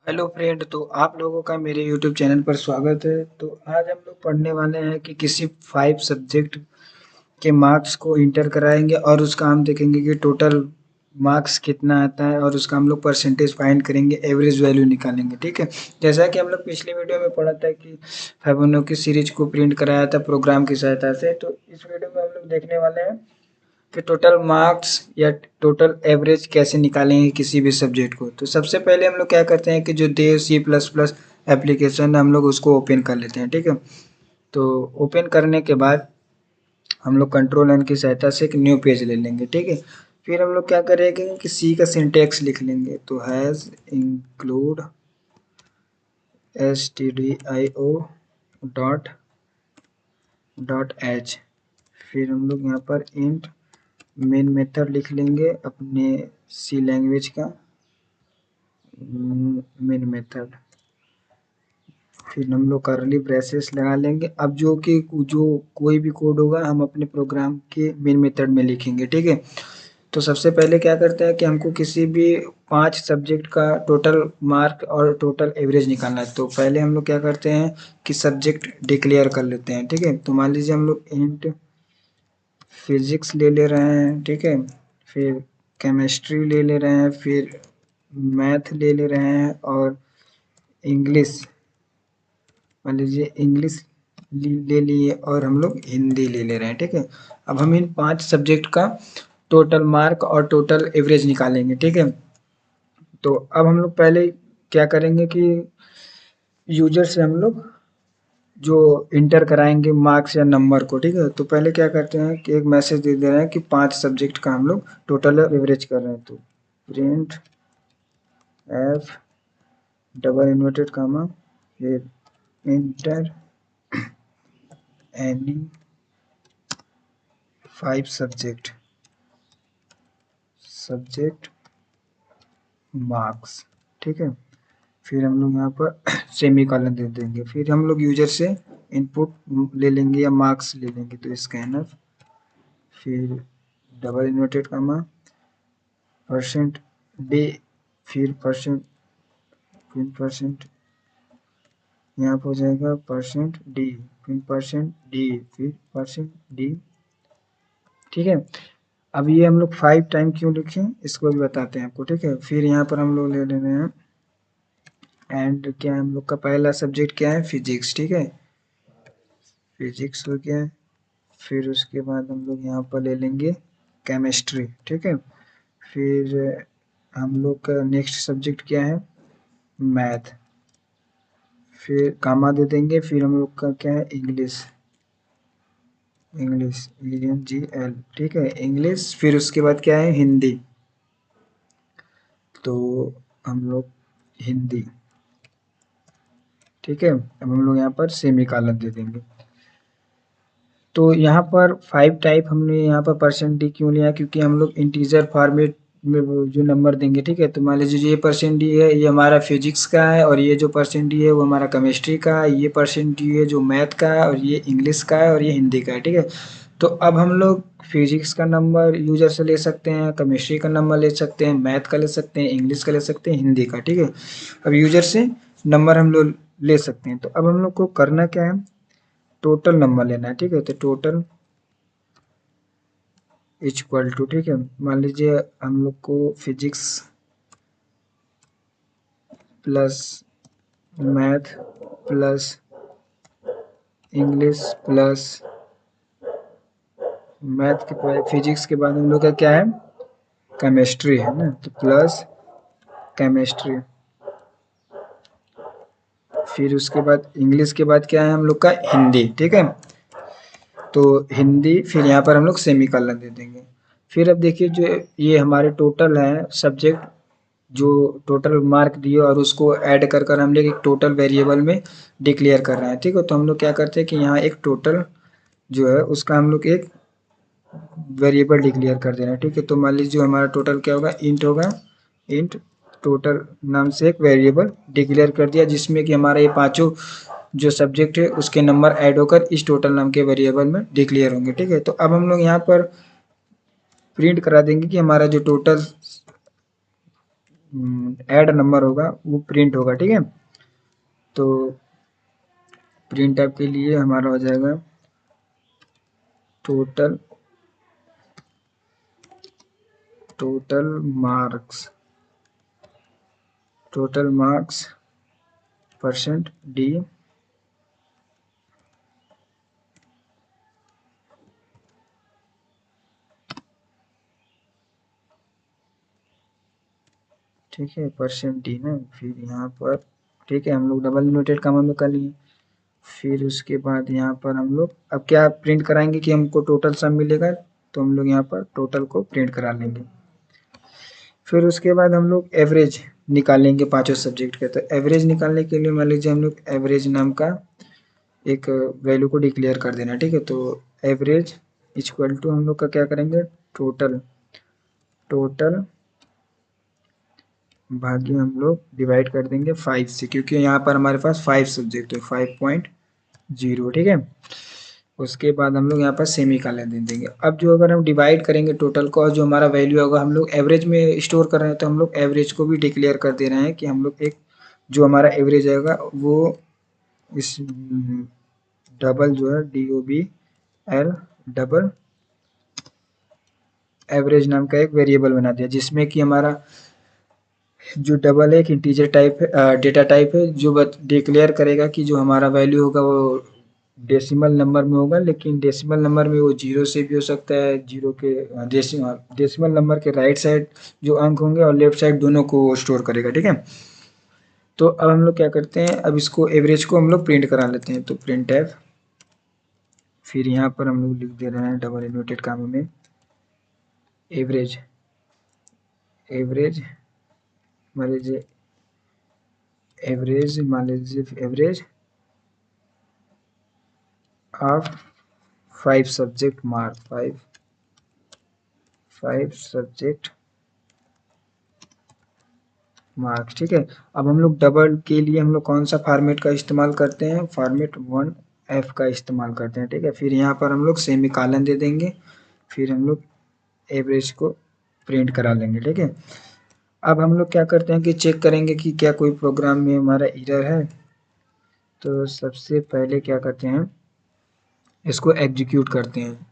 Hello friend, तो आप लोगों का मेरे यूट्यूब चैनल पर स्वागत है। तो आज हम लोग पढ़ने वाले हैं कि किसी 5 सब्जेक्ट के मार्क्स को इंटर कराएंगे और उसका हम देखेंगे कि टोटल मार्क्स कितना आता है और उसका हम लोग परसेंटेज फाइंड करेंगे, एवरेज वैल्यू निकालेंगे। ठीक है, जैसा कि हम लोग पिछली वीडियो में पढ़ा था कि फिबोनाची सीरीज को प्रिंट कराया था प्रोग्राम की सहायता से। तो इस वीडियो में हम लोग देखने वाले हैं कि टोटल मार्क्स या टोटल एवरेज कैसे निकालेंगे किसी भी सब्जेक्ट को। तो सबसे पहले हम लोग क्या करते हैं कि जो देव C++ एप्लीकेशन है हम लोग उसको ओपन कर लेते हैं। ठीक है, तो ओपन करने के बाद हम लोग कंट्रोल एन की सहायता से एक न्यू पेज ले लेंगे। ठीक है, फिर हम लोग क्या करेंगे कि सी का सिंटेक्स लिख लेंगे। तो has include stdio dot H. फिर हम लोग यहाँ पर इंट मेन मेथड लिख लेंगे अपने सी लैंग्वेज का मेन मेथड। फिर हम लोग करली ब्रेसेस लगा लेंगे। अब जो कोई भी कोड होगा हम अपने प्रोग्राम के मेन मेथड में लिखेंगे। ठीक है, तो सबसे पहले क्या करते हैं कि हमको किसी भी 5 सब्जेक्ट का टोटल मार्क और टोटल एवरेज निकालना है। तो पहले हम लोग क्या करते हैं कि सब्जेक्ट डिक्लेयर कर लेते हैं। ठीक है, तो मान लीजिए हम लोग इंट फिजिक्स ले रहे हैं। ठीक है, फिर केमिस्ट्री ले रहे हैं, फिर मैथ ले रहे हैं और इंग्लिश, मान लीजिए इंग्लिश ले लिए और हम लोग हिंदी ले रहे हैं। ठीक है, अब हम इन 5 सब्जेक्ट का टोटल मार्क और टोटल एवरेज निकालेंगे। ठीक है, तो अब हम लोग पहले क्या करेंगे कि यूजर से हम लोग जो इंटर कराएंगे मार्क्स या नंबर को। ठीक है, तो पहले क्या करते हैं कि एक मैसेज दे रहे हैं कि 5 सब्जेक्ट का हम लोग टोटल एवरेज कर रहे हैं। तो printf double inverted comma फिर इंटर एनी 5 सब्जेक्ट मार्क्स। ठीक है, फिर हम लोग यहाँ पर सेमी कॉलन दे देंगे। फिर हम लोग यूजर से इनपुट ले लेंगे या मार्क्स ले लेंगे। तो स्कैनर फिर double inverted comma percent d, फिर परसेंट यहाँ पर हो जाएगा परसेंट डी, फिर परसेंट डी। ठीक है, अब ये हम लोग 5 टाइम क्यों लिखे इसको भी बताते हैं आपको। ठीक है, फिर यहाँ पर हम लोग ले रहे हैं एंड क्या है हम लोग का पहला सब्जेक्ट क्या है, फिजिक्स। ठीक है, फिजिक्स हो गया। फिर उसके बाद हम लोग यहाँ पर ले लेंगे केमिस्ट्री। ठीक है, फिर हम लोग का नेक्स्ट सब्जेक्ट क्या है, मैथ। फिर कामा दे देंगे। फिर हम लोग का क्या है, इंग्लिश ENGL। ठीक है, इंग्लिश। फिर उसके बाद क्या है, हिंदी। तो हम लोग हिंदी। ठीक है, अब हम लोग यहाँ पर सेमी कॉलन दे देंगे। तो यहाँ पर 5 टाइप हमने यहाँ पर परसेंट डी क्यों लिया, क्योंकि हम लोग इंटीजर फॉर्मेट में वो जो नंबर देंगे। ठीक है, तो मान लीजिए ये परसेंट डी है, ये हमारा फिजिक्स का है, और ये जो परसेंट डी है वो हमारा केमिस्ट्री का है, ये परसेंट डी है जो मैथ का है, और ये इंग्लिश का है, और ये हिंदी का है। ठीक है, तो अब हम लोग फिजिक्स का नंबर यूजर से ले सकते हैं, केमिस्ट्री का नंबर ले सकते हैं, मैथ का ले सकते हैं, इंग्लिश का ले सकते हैं, हिंदी का। ठीक है, अब यूजर से नंबर हम लोग ले सकते हैं। तो अब हम लोग को करना क्या है, टोटल नंबर लेना है। ठीक है, तो टोटल इक्वल टू, ठीक है, मान लीजिए हम लोग को physics plus math plus English plus math के बाद फिजिक्स के बाद हम लोग का क्या है, केमिस्ट्री है ना, तो प्लस केमिस्ट्री। फिर उसके बाद इंग्लिश के बाद क्या है हम लोग का, हिंदी। ठीक है, तो हिंदी, फिर यहाँ पर हम लोग सेमी कॉलन दे देंगे। फिर अब देखिए जो ये हमारे टोटल है सब्जेक्ट, जो टोटल मार्क दिए और उसको ऐड कर कर हम लोग एक टोटल वेरिएबल में डिक्लेयर कर रहे हैं। ठीक है, तो हम लोग क्या करते हैं कि यहाँ एक टोटल जो है उसका हम लोग एक वेरिएबल डिक्लेयर कर दे रहे हैं। ठीक है, तो मान लीजिए हमारा टोटल क्या होगा, इंट होगा। इंट टोटल नाम से एक वेरिएबल डिक्लेयर कर दिया जिसमें कि हमारा ये पांचों जो सब्जेक्ट है उसके नंबर ऐड होकर इस टोटल नाम के वेरिएबल में डिक्लेयर होंगे। ठीक है, तो अब हम लोग यहाँ पर प्रिंट करा देंगे कि हमारा जो टोटल ऐड नंबर होगा वो प्रिंट होगा, ठीक है। तो प्रिंट ऐप के लिए हमारा हो जाएगा total marks, total marks percent d, ठीक है, परसेंट डी ना। फिर यहाँ पर ठीक है, हम लोग डबल नोटेड काम हम लोग कर लिए। फिर उसके बाद यहाँ पर हम लोग अब क्या प्रिंट कराएंगे कि हमको टोटल सम मिलेगा, तो हम लोग यहाँ पर टोटल को प्रिंट करा लेंगे। फिर उसके बाद हम लोग एवरेज निकालेंगे पांचों सब्जेक्ट के। तो एवरेज निकालने के लिए मान लीजिए हम लोग एवरेज नाम का एक वैल्यू को डिक्लेयर कर देना, ठीक है। तो एवरेज इक्वल टू हम लोग का क्या करेंगे, टोटल भाग्य हम लोग डिवाइड कर देंगे 5 से, क्योंकि यहाँ पर हमारे पास 5 सब्जेक्ट है, 5.0, ठीक है। उसके बाद हम लोग यहाँ पर सेमी कॉलन दे देंगे। अब जो अगर हम डिवाइड करेंगे टोटल को और जो हमारा वैल्यू होगा हम लोग एवरेज में स्टोर कर रहे हैं, तो हम लोग एवरेज को भी डिक्लेयर कर दे रहे हैं कि हम लोग एक जो हमारा एवरेज आएगा वो इस डबल जो है DOBL डबल एवरेज नाम का एक वेरिएबल बना दिया, जिसमें कि हमारा जो डबल एक इंटीजर टाइप है, डेटा टाइप है, जो डिक्लेयर करेगा कि जो हमारा वैल्यू होगा वो डेसिमल नंबर में होगा, लेकिन डेसिमल नंबर में वो 0 से भी हो सकता है, जीरो के डेसिमल नंबर के राइट साइड जो अंक होंगे और लेफ्ट साइड दोनों को स्टोर करेगा, ठीक है। तो अब हम लोग क्या करते हैं, अब इसको एवरेज को हम लोग प्रिंट करा लेते हैं। तो प्रिंट एफ, फिर यहाँ पर हम लोग लिख दे रहे हैं डबल इनवर्टेड कामों में एवरेज मान लीजिए average of 5 subject mark, 5 subject marks, ठीक है। अब हम लोग डबल के लिए हम लोग कौन सा फॉर्मेट का इस्तेमाल करते हैं, फॉर्मेट 1F का इस्तेमाल करते हैं, ठीक है। फिर यहाँ पर हम लोग सेमी कॉलन दे देंगे, फिर हम लोग एवरेज को प्रिंट करा लेंगे, ठीक है। अब हम लोग क्या करते हैं कि चेक करेंगे कि क्या कोई प्रोग्राम में हमारा एरर है। तो सबसे पहले क्या करते हैं, इसको एग्जीक्यूट करते हैं।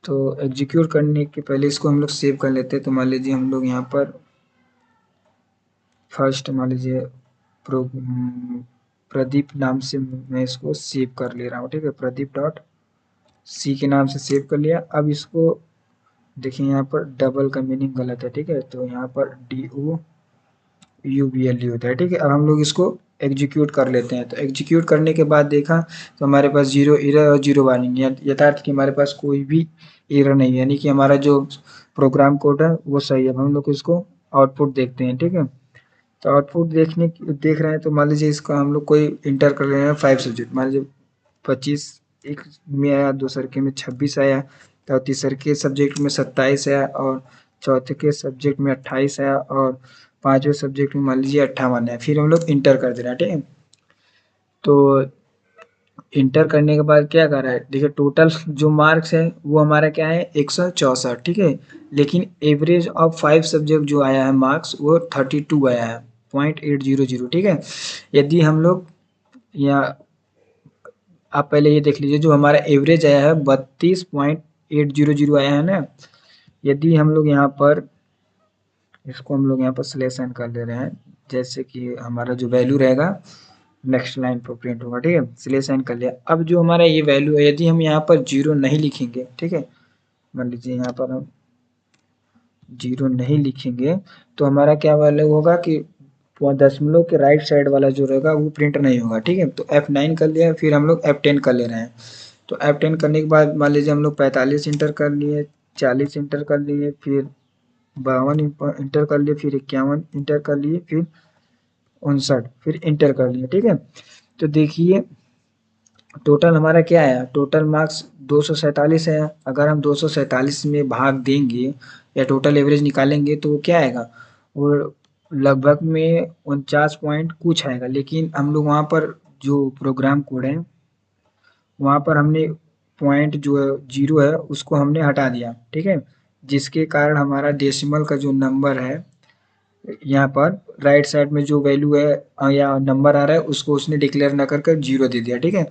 तो एग्जीक्यूट करने के पहले इसको हम लोग सेव कर लेते हैं। तो मान लीजिए हम लोग यहाँ पर फर्स्ट मान लीजिए प्रदीप नाम से मैं इसको सेव कर ले रहा हूँ, ठीक है। प्रदीप.c के नाम से सेव कर लिया। अब इसको देखिए यहाँ पर डबल का मीनिंग गलत है, ठीक है। तो यहाँ पर DOUBLE होता है, ठीक है। अब हम लोग इसको एग्जीक्यूट कर लेते हैं। तो एग्जीक्यूट करने के बाद देखा तो हमारे पास 0 एरर और 0 वार्निंग, यथार्थ कि हमारे पास कोई भी एरर नहीं है, यानी कि हमारा जो प्रोग्राम कोड है वो सही है। अब हम लोग इसको आउटपुट देखते हैं, ठीक है। तो आउटपुट देख रहे हैं। तो मान लीजिए इसका हम लोग कोई इंटर कर रहे हैं 5 सब्जेक्ट, मान लीजिए 25 एक में आया, दूसरे के में 26 आया, तो तीसरे के सब्जेक्ट में 27 आया, और चौथे के सब्जेक्ट में 28 आया, और पांचवें सब्जेक्ट में मान लीजिए 58 है। फिर हम लोग इंटर कर दे रहे हैं, ठीक है। तो इंटर करने के बाद क्या कर रहा है, देखिए टोटल जो मार्क्स है वो हमारा क्या है 164, ठीक है। लेकिन एवरेज ऑफ 5 सब्जेक्ट जो आया है मार्क्स वो 32 आया है, 0.800, ठीक है। यदि हम लोग यहाँ आप पहले ये देख लीजिए, जो हमारा एवरेज आया है 32.800 आया है ना। यदि हम लोग यहाँ पर इसको हम लोग यहाँ पर स्लैश एन कर ले रहे हैं, जैसे कि हमारा जो वैल्यू रहेगा नेक्स्ट लाइन पर प्रिंट होगा, ठीक है। स्लैश एन कर लिया। अब जो हमारा ये वैल्यू है, यदि हम यहाँ पर 0 नहीं लिखेंगे, ठीक है, मान लीजिए यहाँ पर हम 0 नहीं लिखेंगे, तो हमारा क्या वैल्यू होगा कि दशमलव के राइट साइड वाला जो रहेगा वो प्रिंट नहीं होगा, ठीक है। तो F9 कर लिया, फिर हम लोग F10 कर ले रहे हैं। तो F10 करने के बाद मान लीजिए हम लोग 45 इंटर कर लिए, 40 इंटर कर लिए, फिर 52 इंटर कर लिए, फिर 51 इंटर कर लिए, फिर 59 फिर इंटर कर लिए, ठीक है। तो देखिए टोटल हमारा क्या आया, टोटल मार्क्स 247 है। अगर हम 247 में भाग देंगे या टोटल एवरेज निकालेंगे तो वो क्या आएगा, वो लगभग में 49 पॉइंट कुछ आएगा। लेकिन हम लोग वहाँ पर जो प्रोग्राम कोड है वहाँ पर हमने पॉइंट जो है 0 है उसको हमने हटा दिया, ठीक है। जिसके कारण हमारा डेसिमल का जो नंबर है यहाँ पर राइट साइड में जो वैल्यू है या नंबर आ रहा है उसको उसने डिक्लेयर ना कर जीरो दे दिया, ठीक है।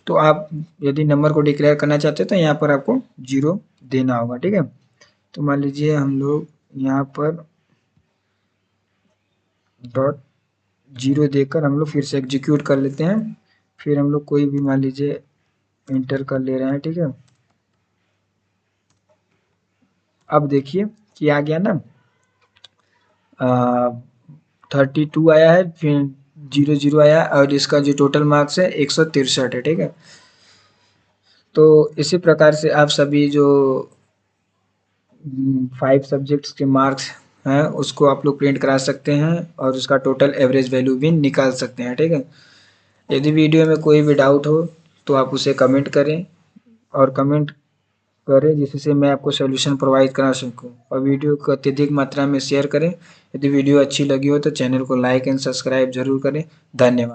तो आप यदि नंबर को डिक्लेयर करना चाहते हैं तो यहाँ पर आपको जीरो देना होगा, ठीक है। तो मान लीजिए हम लोग यहाँ पर डॉट जीरो देकर हम लोग फिर से एग्जीक्यूट कर लेते हैं। फिर हम लोग कोई भी मान लीजिए इंटर कर ले रहे हैं, ठीक है। अब देखिए कि आ गया ना, 32 आया है, फिर 00 आया और इसका जो टोटल मार्क्स है 163 है, ठीक है। तो इसी प्रकार से आप सभी जो 5 सब्जेक्ट्स के मार्क्स हैं उसको आप लोग प्रिंट करा सकते हैं और उसका टोटल एवरेज वैल्यू भी निकाल सकते हैं, ठीक है। यदि वीडियो में कोई भी डाउट हो तो आप उसे कमेंट करें और कमेंट करें जिससे मैं आपको सॉल्यूशन प्रोवाइड करा सकूं, और वीडियो को अत्यधिक मात्रा में शेयर करें। यदि वीडियो अच्छी लगी हो तो चैनल को लाइक एंड सब्सक्राइब जरूर करें। धन्यवाद।